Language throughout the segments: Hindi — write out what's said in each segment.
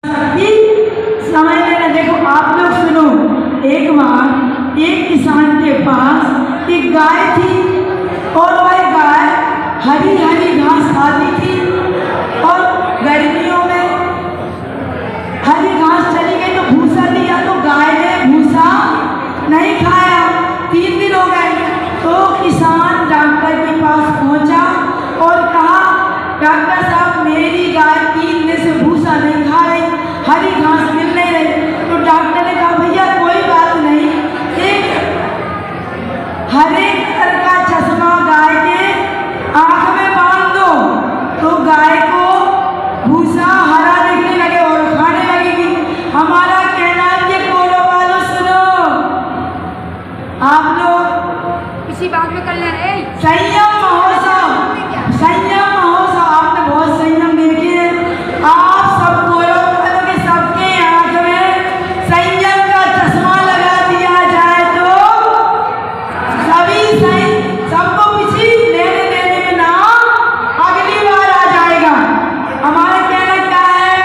कि समय लेना। देखो आप लोग सुनो, एक बार एक किसान के पास एक गाय थी और वह गाय हरी हरी घास खाती थी और गर्मियों में हरी घास चली गई तो भूसा दिया तो गाय ने भूसा नहीं खाया। 3 दिन हो गए तो किसान डॉक्टर के पास पहुंचा और कहा, डॉक्टर साहब मेरी गाय 3 दिन से भूसा नहीं खा रही, हरी घास मिल नहीं रही। तो डॉक्टर ने कहा भैया कोई बात नहीं, एक हरे कलर का चश्मा गाय के आंख में बांध दो तो गाय को भूसा हरा दिखने लगे और खाने लगेगी। हमारा कहना है कि कोरो वालों सुनो, आप लोग इसी बात में कर ले रहे संयम महोत्सव, संयम महोत्सव आपने बहुत संयम देखे हैं। आप सब कोरो वालों के सबके आंख में संयम का चश्मा लगा दिया जाए तो सभी सबको पीछे लेने देने में ना अगली बार आ जाएगा। हमारा कहना क्या है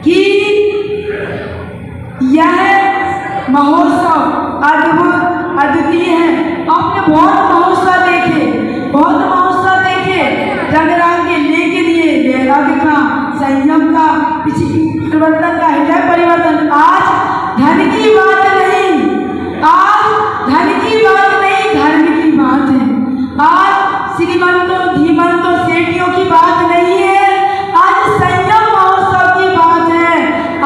कि यह महोत्सव अद्भुत अद्वितीय है। आपने बहुत महोत्सव देखे, बहुत महोत्सव देखे, रंग रंग के लेके दिए, वैराग्य का, संयम का, परिवर्तन का, हृदय परिवर्तन। आज धन की बात नहीं, आज धन की बात नहीं, धर्म की बात है। आज श्रीमंतों धीमंतों सेठियों की बात नहीं है, आज संयम महोत्सव की बात है।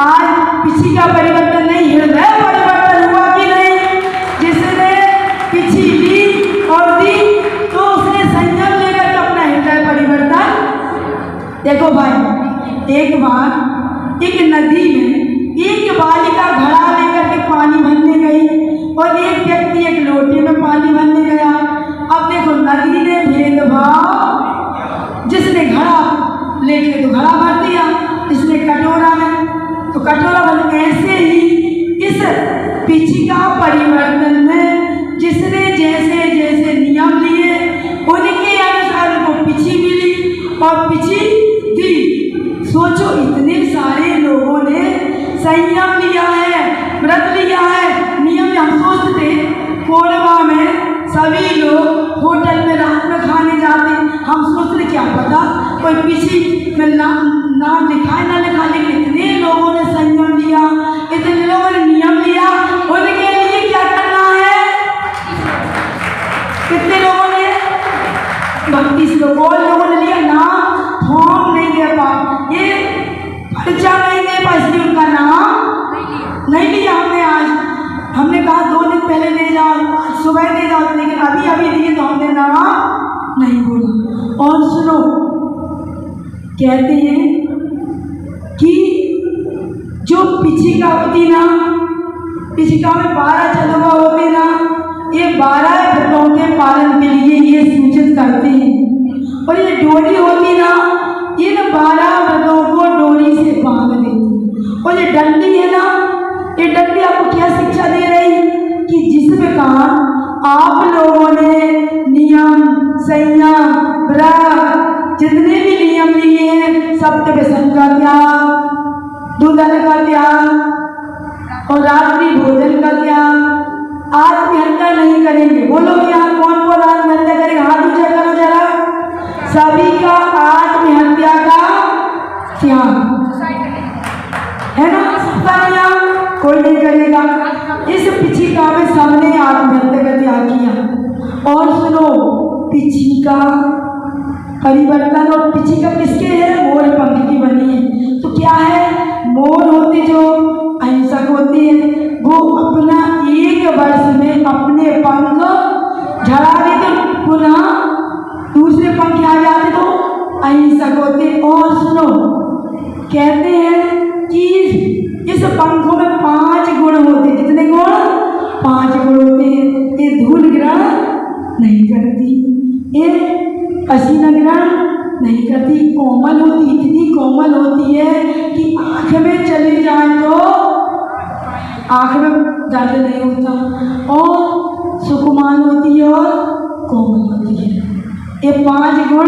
आज पिछी का परिवर्तन नहीं, हृदय परिवर्तन हुआ कि नहीं। जिसने पिछी ली और दी तो उसने संयम लेकर के अपना हृदय परिवर्तन। देखो भाई, एक बार एक नदी में एक बालिका घड़ा लेकर के पानी भरने गई और एक व्यक्ति एक लोटे में पानी भरने गया। अब देखो नदी ने भेदभाव, जिसने घड़ा लेके तो घड़ा भर दिया, जिसने कटोरा में तो कटोरा भर। ऐसे ही इस पिछिका परिवर्तन में जिसने जैसे जैसे नियम लिए उनके अनुसार उनको पिछी मिली और पिछी दी। सोचो इतने सारे लोगों ने संयम लिया है, व्रत लिया है, नियम। हम सोचते कोरबा में सभी लोग होटल में रात में खाने जाते, हम सोचते क्या पता कोई पिछी में नाम लिखा है ना लिखा, लेकिन इतने लोगों ने संयम लिया, इतने लोगों ने नियम लिया। उनके लिए क्या करना है? कितने लोगों ने भक्ति से और लोगों ने लिया नाम, फॉर्म नहीं दे पा, ये पर्चा नहीं दे पा, इसलिए उनका नाम नहीं लिया। हमने कहा 2 दिन पहले ले जाओ, सुबह दे जाओ, लेकिन अभी दिए तो हमने नाम नहीं बोला। और सुनो, कहते हैं कि जो पिछिका होती ना, पिछिका में 12 चंद्रमा होते ना, ये 12 व्रतों के पालन के लिए ये सूचित करते हैं। और ये डोरी होती ना, इन 12 व्रतों को डोरी से बांध देती। और ये डंडी है ना, ये डंडी आपको क्या शिक्षा दे रही कि जिस प्रकार आप लोगों ने नियम, संयम, व्रत जितने भी नियम लिए हैं, सत्य व्यसन का त्याग, दूधन का त्याग और रात्रि भोजन का त्याग, आत्महत्या नहीं करेंगे। बोलो यहाँ कौन कौन आत्महत्या करेगा? हाथ ऊंचा करो जरा। सभी का आत्महत्या का त्याग है ना, कोई नहीं करेगा। इस पिछिका में सबने आत्महत्या का त्याग किया। और सुनो, पिछिका परिवर्तन और पिछिका किसके है? मोर पंख की बनी है। तो क्या है? मोर होते जो अहिंसक होते हैं, वो अपना 1 वर्ष में अपने पंख झड़ा देते, पुनः दूसरे पंख आ जाते तो अहिंसक होते। और सुनो, कहते हैं कि इस पंखों में 5 गुण होते। कितने गुण? 5 गुण होते हैं। ये धूल ग्रहण नहीं करती, ये पसीना ग्रहण नहीं करती, कोमल होती, इतनी कोमल होती है कि आँख में चली जाए तो आँख में दर्द नहीं होता, और सुकुमार होती है और कोमल होती है। ये 5 गुण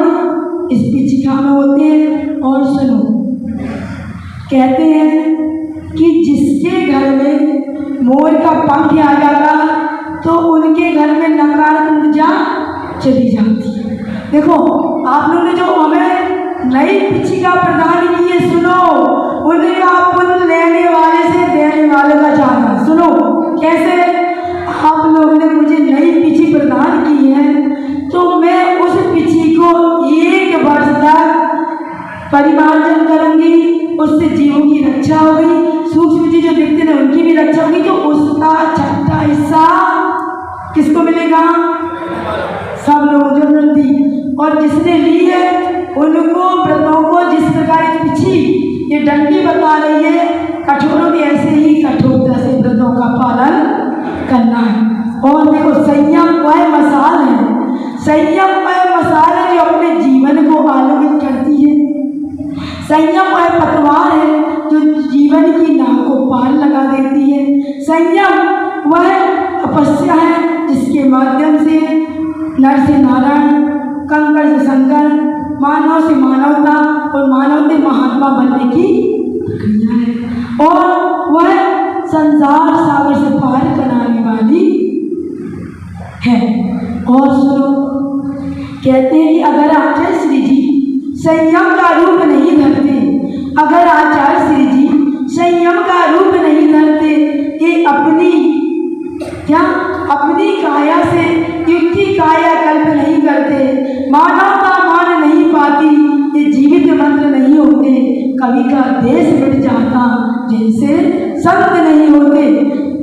इस पिछिका में होते हैं। और सुनो, कहते हैं कि जिसके घर में मोर का पंख आ जाता तो उनके घर में नकारात्मक ऊर्जा चली जाती है। देखो आप लोगों ने जो हमें नई पिछिका प्रदान की है, सुनो, उनका पुण्य लेने वाले से देने वाले का जाना। सुनो कैसे आप लोगों ने मुझे नई पिछी प्रदान की है, तो मैं उस पिछी को 1 वर्ष तक परिमार्जन करूंगी, उससे जीवों की रक्षा होगी, सूक्ष्म चीज जो देखते हैं उनकी भी रक्षा होगी। तो उसका 6ठा हिस्सा किसको मिलेगा? सब लोगों जो दी, और जिसने ली है उनको व्रतों को जिस प्रकार की पिछी ये डंडी बता रही है, कठोरों की ऐसे ही कठोरता से व्रतों का पालन करना है। और देखो संयम वह मसाल है, संयम वह मसाल है जो अपने जीवन को आलोकित करती है। संयम वह पतवार है जो जीवन की नाव को पार लगा देती है। संयम वह तपस्या है जिसके माध्यम से नर से नारायण, कंकड़ से शंकर, मानव से मानवता और मानव से महात्मा बनने की प्रक्रिया है। और वह संसार सागर से पार कराने वाली है। और सुनो, कहते हैं कि अगर आचार्य श्री जी संयम का रूप नहीं धरते, अगर आचार्य श्री जी संयम का रूप नहीं धरते, ये अपनी काया से युक्ति काया कल्प नहीं करते, मानवता मान नहीं पाती, ये जीवित मंत्र नहीं होते, कवि का देश मिट जाता जिनसे संत नहीं होते।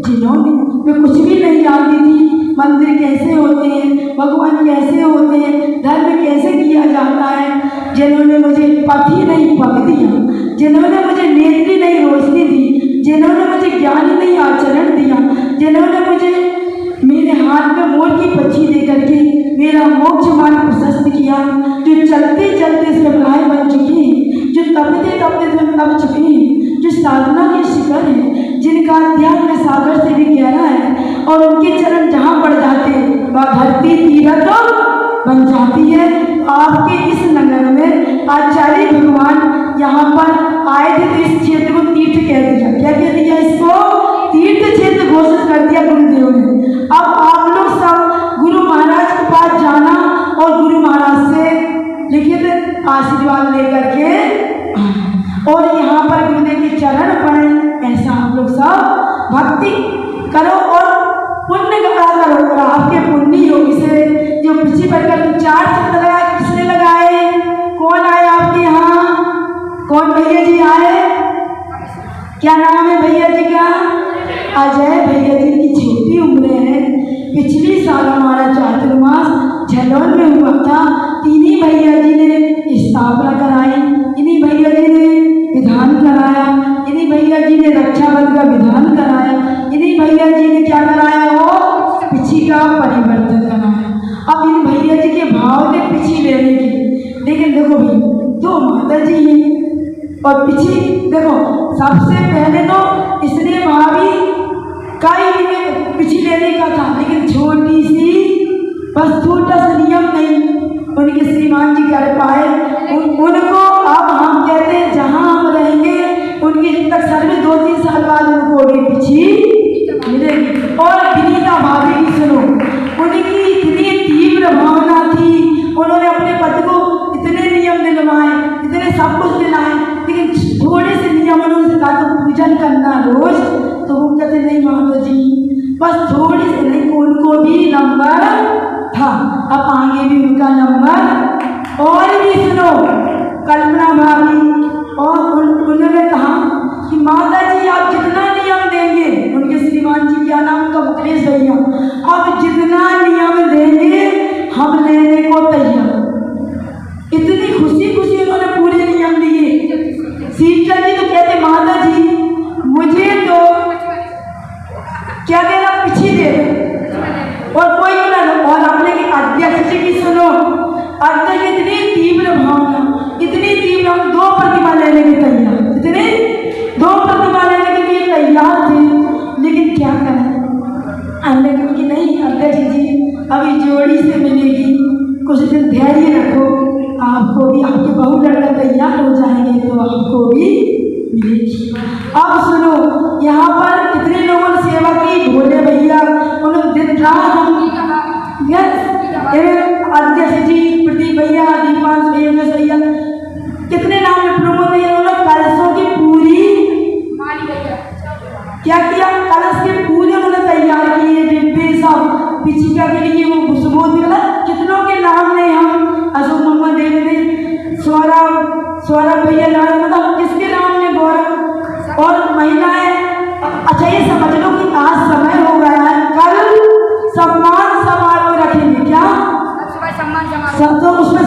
जिन्होंने मैं कुछ भी नहीं जानती थी, मंदिर कैसे होते हैं, भगवान कैसे होते हैं, धर्म कैसे किया जाता है, जिन्होंने मुझे पथ ही नहीं पग दिया, जिन्होंने मुझे नेत्री नहीं रोशनी दी, जिन्होंने मुझे ज्ञान नहीं आचरण दिया, जिन्होंने मुझे मेरे हाथ में मोर की पक्षी दे करके मेरा मोक्ष मार्ग प्रशस्त किया, जो चलते चलते सबलाएं बन चुके हैं, जो तपते तपते तप चुके हैं, जो साधना के शिखर हैं, जिनका अध्यात्म सागर से भी गहरा है, और उनके चरण जहाँ पड़ जाते वह धरती तीरथ बन जाती है। आपके इस नगर में आचार्य भगवान यहाँ पर आए थे तो इस क्षेत्र को तीर्थ कह दिया। क्या कह दिया? इसको तीर्थ क्षेत्र घोषित कर दिया गुरुदेव ने। अब आप लोग सब गुरु महाराज के पास जाना और गुरु महाराज से लिखित आशीर्वाद लेकर के और यहाँ पर गुरुदेव के चरण पड़े। ऐसा आप लोग सब भक्ति करो और पुण्य करा करो। और आपके पुण्य योग से जो पीछे बैठकर 4 चक्र लगाए, किसने लगाए? कौन आए आपके यहाँ? कौन भैया जी आए? क्या नाम है भैया जी का? अजय भैया जी की छोटी उम्र है। पिछली साल हमारा चातुर्मास झलोन में हुआ था। इन्हीं भैया जी ने स्थापना कराई, इन्हीं भैया जी ने विधान कराया, इन्हीं भैया जी ने रक्षाबंधन का विधान कराया, इन्हीं भैया जी ने क्या कराया? वो पिछी का परिवर्तन कराया। अब इन भैया जी के भाव थे पिछी लेने की, लेकिन देखो भाई 2 माता जी हैं और पिछी देखो सबसे पहले तो इसने भाभी का ही पिछी लेने का था, लेकिन छोटी सी बस छोटा सा नियम नहीं उनके श्रीमान जी कर पाए। उनको अब हम कहते हैं जहाँ हम रहेंगे उनकी जब तक सर्विस 2-3 साल बाद उनको भी पिछी मिलेगी। और विनीता भाभी की सुनो, उनकी इतनी तीव्र भावना थी, उन्होंने अपने पति को इतने नियम दिलवाए, इतने सब कुछ दिलाए, लेकिन थोड़े से नियम उन्होंने कहा तो पूजन करना रोज, तो वो कहते नहीं माता जी बस थोड़ी से नहीं, उनको भी नंबर था। अब आगे भी उनका नंबर। और भी सुनो, कल्पना भाभी और उन्होंने कहा कि माता जी आप जितना नियम देंगे, उनके श्रीमान जी क्या नाम का मुकेश भैया, अब जितना नियम देंगे हम लेने को तैयार। इतनी खुशी खुशी उन्होंने पूरे नियम दिए। सीता जी तो कहते माता जी मुझे तो क्या देना, पिछी दे और कोई ना। और अपने के अध्यक्ष जी की सुनो, अध्यक्ष इतनी तीव्र भावना, इतनी तीव्र, हम 2 प्रतिमा लेने के तैयार, इतने अब सुनो, यहाँ पर कितने लोगों ने सेवा की, भोले भैया, उन्होंने दिन रात अध्यक्ष जी, प्रदीप भैया, दीपांश भैया, कितने नाम है, प्रमोद भैया, उन्होंने कलशों की पूरी क्या किया, कलश के पूरे उन्होंने तैयार किए, डिब्बे सब पिछिका के लिए वो सुबोध मिला। कितनों के नाम नहीं, हम अशोक मोहम्मद देव, सौरभ भैया नाम, मतलब किसके नाम ने, गौरव और महिलाएं। अच्छा ये समझ लो कि आज समय हो गया है, कल सम्मान समारोह रखेंगे, क्या सब तो उसमें